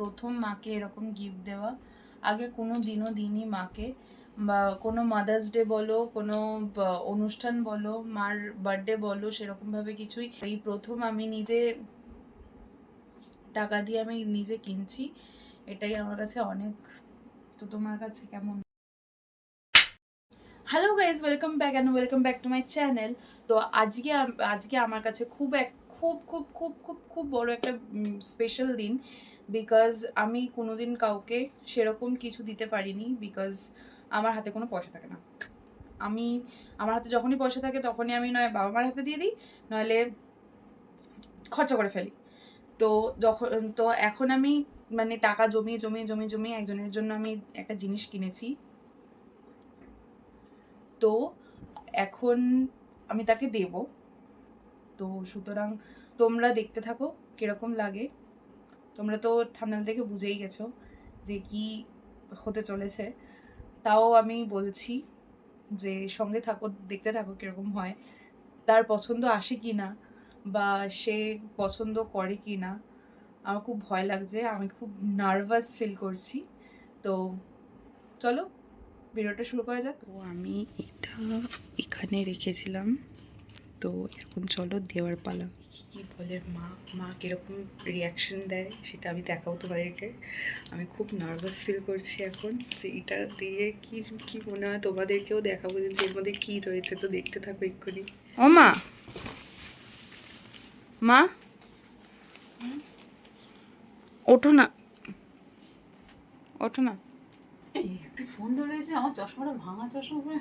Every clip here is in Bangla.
প্রথম মাকে এরকম গিফট দেওয়া। আগে কোনো দিনও দিইনি মাকে, বা কোনো মাদার্স ডে বলো, কোনো অনুষ্ঠান বলো, মার বার্থডে বলো, সেরকমভাবে কিছুই। এই প্রথম আমি নিজে টাকা দিয়ে আমি নিজে কিনছি, এটাই আমার কাছে অনেক। তো তোমার কাছে কেমন? Hello guys, welcome back and welcome back to my channel. তো আজকে আমার কাছে খুব খুব খুব খুব খুব খুব বড় একটা স্পেশাল দিন, বিকজ আমি কোনোদিন কাউকে সেরকম কিছু দিতে পারিনি, বিকজ আমার হাতে কোনো পয়সা থাকে না। আমার হাতে যখনই পয়সা থাকে তখনই আমি নয় বাবা মার হাতে দিয়ে দিই, নইলে খরচা করে ফেলি। তো এখন আমি মানে টাকা জমিয়ে জমিয়ে জমিয়ে জমিয়ে একজনের জন্য আমি একটা জিনিস কিনেছি। তো এখন আমি তাকে দেব। তো সুতরাং তোমরা দেখতে থাকো কিরকম লাগে। তোমরা তো থাম্বনেল দেখে বুঝেই গেছো যে কি হতে চলেছে, তাও আমি বলছি যে সঙ্গে থাকো, দেখতে থাকো কিরকম হয়, তার পছন্দ আসে কি না, বা সে পছন্দ করে কি না। আমার খুব ভয় লাগছে, আমি খুব নার্ভাস ফিল করছি। তো চলো ভিডিওটা শুরু করা যাক। তো আমি এটা এখানে রেখেছিলাম, তো এখন চলো দেওয়ার পালা। কি বলে মা কীরকম রিয়াকশন দেয় সেটা আমি দেখাবো তোমাদেরকে। আমি খুব নার্ভাস ফিল করছি এখন, যে এটা দিয়ে কি কি মনে হয় তোমাদেরকেও দেখাবো যে এর মধ্যে কী রয়েছে। তো দেখতে থাকো এক্ষুনি। ও মা, মা ওঠো না, ওঠো না। তুই ফোন ধরেছে, আমার চশমাটা ভাঙা চশমা পরে।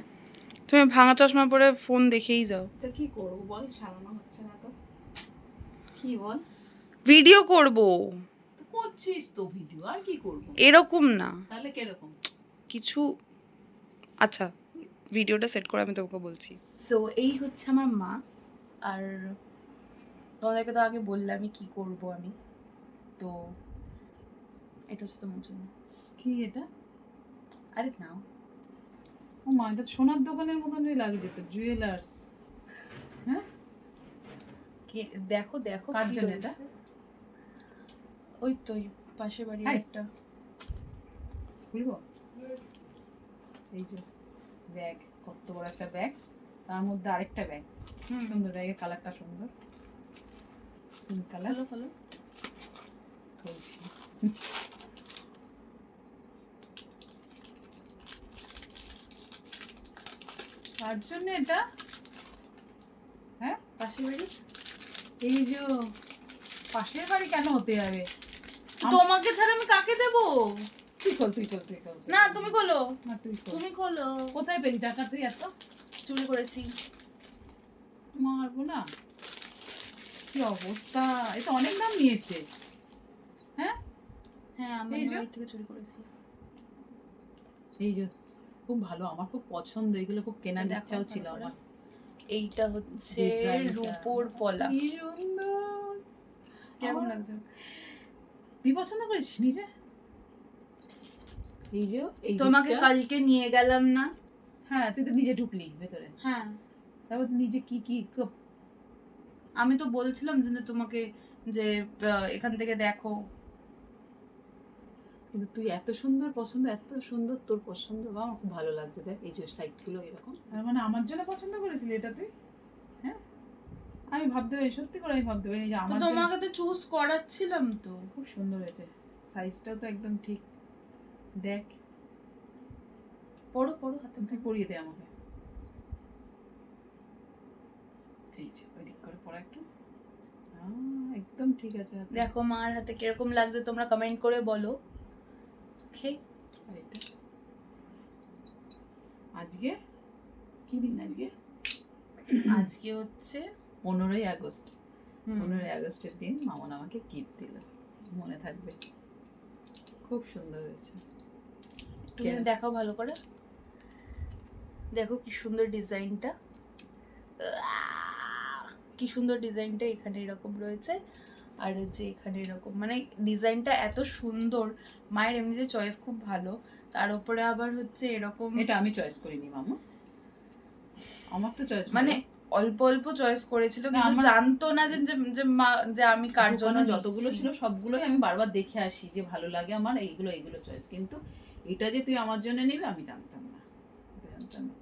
তুমি ভাঙা চশমা পরে ফোন দেখেই যাও। তা কি করবো বল, সারানো হচ্ছে না তো। কি বল? ভিডিও করব। তো করছিস তো ভিডিও, আর কি করবো? এরকম না, তাহলে কিরকম কিছু। আচ্ছা, ভিডিওটা সেট করে আমি তোমাকে বলছি। সো এই হচ্ছে আমার মা, আর তোমাদেরকে তো আগে বললামই কি করব আমি। তো এটা হচ্ছে তোমার জন্য। কি এটা? আরে নাও। ও মা, এটা সোনার দোকানের মতনই লাগছে তো, জুয়েলার্স। হ্যাঁ, দেখো দেখো কার কি জন্য এটা? রয়েছে। ওই তো ওই পাশের বাড়ির হাই। একটা। খুলবো? এই যে ব্যাগ, কত বড় একটা ব্যাগ, তার মধ্যে আরেকটা ব্যাগ। সুন্দর, ব্যাগের কালারটা সুন্দর, পিঙ্ক কালার। হলো হলো। খুলছি। কার জন্য এটা? হ্যাঁ, পাশের বাড়ি। এই যে পাশের বাড়ি কেন হতে যাবে? তোমাকে ছাড়া আমি কাকে দেবো? তুই খোল, তুই খোল, তুই খোল। না তুমি খোলো, না তুই খোল। তুমি খোলো। কোথায় পেলি টাকা তুই এত? চুরি করেছি। মারবো না। কি অবস্থা, এটা অনেক দাম নিয়েছে। হ্যাঁ হ্যাঁ, আমি এই যে। বাড়ি থেকে চুরি করেছি। এই যে খুব ভালো, আমার খুব পছন্দ, এগুলো খুব কেনার দেখো, ইচ্ছাও ছিল ভালো করে। আমার। এইটা হচ্ছে ডিজাইনটা রূপোর পলা। কি সুন্দর। কেমন লাগছে? তুই পছন্দ করিস নিজে? এই যে এই তোমাকে দিকটা। কালকে নিয়ে গেলাম না? হ্যাঁ, তুই তো নিজে ঢুকলি ভেতরে। হ্যাঁ, তারপর তুই নিজে কি কি আমি তো বলছিলাম যে তোমাকে যে এখান থেকে দেখো। কিন্তু তুই এত সুন্দর পছন্দ, এত সুন্দর তোর পছন্দ, বা আমার খুব ভালো লাগছে। দেখ এই যে সাইডগুলো এরকম, তার মানে আমার জন্য পছন্দ করেছিলি এটা তুই? হ্যাঁ, আমি ভাবতে পারি, সত্যি করে আমি ভাবতে পারি যে তো আমার জন্য। তোমাকে তো চুজ করাচ্ছিলাম তো। খুব সুন্দর হয়েছে, সাইজটাও তো একদম ঠিক। দেখ, পড়ো পড়ো, হাতে তুই পরিয়ে দে আমাকে। এই যে ওই দিক করে পড়া একটু। একদম ঠিক আছে হাতে। দেখো মার হাতে কিরকম লাগছে, তোমরা কমেন্ট করে বলো। ওকে, আর এটা আজকে কি দিন? আজকে আজকে হচ্ছে 15ই আগস্ট। 15ই আগস্টের দিন মামন আমাকে গিফট দিল, মনে থাকবে। খুব সুন্দর হয়েছে। তুমি দেখাও ভালো করে। দেখো কি সুন্দর ডিজাইনটা, কি সুন্দর ডিজাইনটা। এখানে এরকম রয়েছে, আর হচ্ছে এখানে এরকম, মানে ডিজাইনটা এত সুন্দর। মায়ের এমনিতে চয়েস খুব ভালো, তার উপরে আবার হচ্ছে এরকম। এটা আমি চয়েস করিনি মামা, আমার তো চয়েস মানে অল্প অল্প চয়েস করেছিল, না, কিন্তু আমার- জানতো না যে যে যে আমি কার জন্য দোকানে যতগুলো নিচ্ছি। ছিল সবগুলোই আমি বারবার দেখে আসি যে ভালো লাগে আমার এইগুলো চয়েস, কিন্তু এটা যে তুই আমার জন্য নিবি আমি জানতাম না, এটা জানতাম না।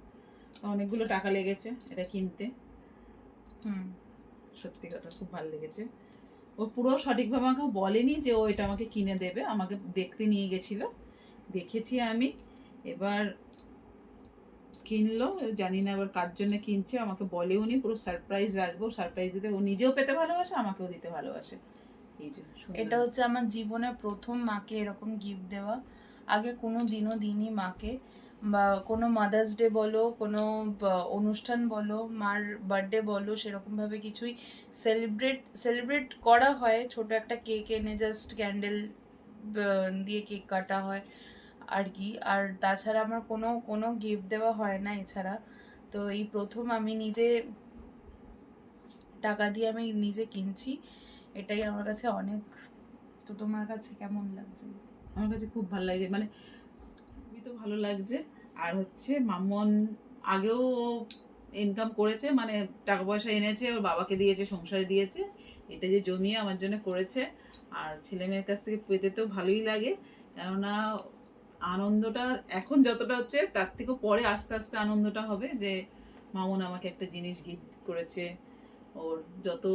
তো অনেকগুলো টাকা লেগেছে এটা কিনতে, হুম। সত্যি কথা খুব ভালো লেগেছে। ও পুরো সঠিকভাবে আমাকে বলেনি যে ও এটা আমাকে কিনে দেবে, আমাকে দেখতে নিয়ে গেছিল, দেখেছি আমি। এবার কিনলো, জানি না এবার কার জন্য কিনছে, আমাকে বলেও নি, পুরো সারপ্রাইজ রাখবো, সারপ্রাইজ দিতে ও নিজেও পেতে ভালোবাসে, আমাকেও দিতে ভালোবাসে। এই যে সুন্দর এটা হচ্ছে আমার জীবনের প্রথম মাকে এরকম গিফট দেওয়া। আগে কোনো দিনও দিইনি মাকে, বা কোনো মাদার্স ডে বলো, কোনো অনুষ্ঠান বলো, মার বার্থডে বলো, সেরকমভাবে কিছুই সেলিব্রেট করা হয়। ছোট একটা কেক এনে জাস্ট ক্যান্ডেল দিয়ে কেক কাটা হয় আর কি। আর তাছাড়া আমার কোনো কোনো গিফট দেওয়া হয় না এছাড়া। তো এই প্রথম আমি নিজে টাকা দিয়ে আমি নিজে কিনছি, এটাই আমার কাছে অনেক। তো তোমার কাছে কেমন লাগছে? আমার কাছে খুব ভালো লাগে, মানে খুবই তো ভালো লাগছে। আর হচ্ছে মামন আগেও ইনকাম করেছে, মানে টাকা পয়সা এনেছে, ওর বাবাকে দিয়েছে, সংসারে দিয়েছে, এটা যে জমিয়ে আমার জন্য করেছে। আর ছেলে মেয়ের কাছ থেকে পেতে তো ভালোই লাগে, কেননা আনন্দটা এখন যতটা হচ্ছে তার থেকেও পরে আস্তে আস্তে আনন্দটা হবে যে মামুন আমাকে একটা জিনিস গিফট করেছে। ওর যত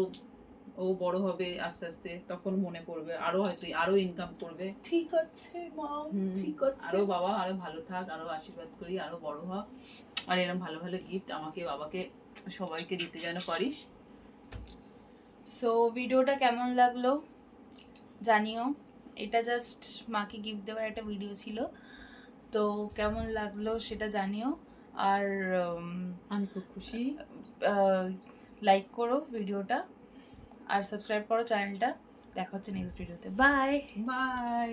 ও বড় হবে আস্তে আস্তে তখন মনে পড়বে, আরো হয়তো আরো ইনকাম করবে। ঠিক আছে মা, ঠিক আছে। আরো বাবা আরো ভালো থাক, আরো আশীর্বাদ করি, আরো বড় হ, আর এরকম ভালো ভালো গিফট আমাকে বাবাকে সবাইকে দিতে যেন পারিস। সো ভিডিওটা কেমন লাগলো জানিও। এটা জাস্ট মাকে গিফট দেওয়ার একটা ভিডিও ছিল, তো কেমন লাগলো সেটা জানিও। আর আমি খুব খুশি। লাইক করো ভিডিওটা, আর সাবস্ক্রাইব করো চ্যানেলটা। দেখা হচ্ছে নেক্সট ভিডিওতে। Bye bye.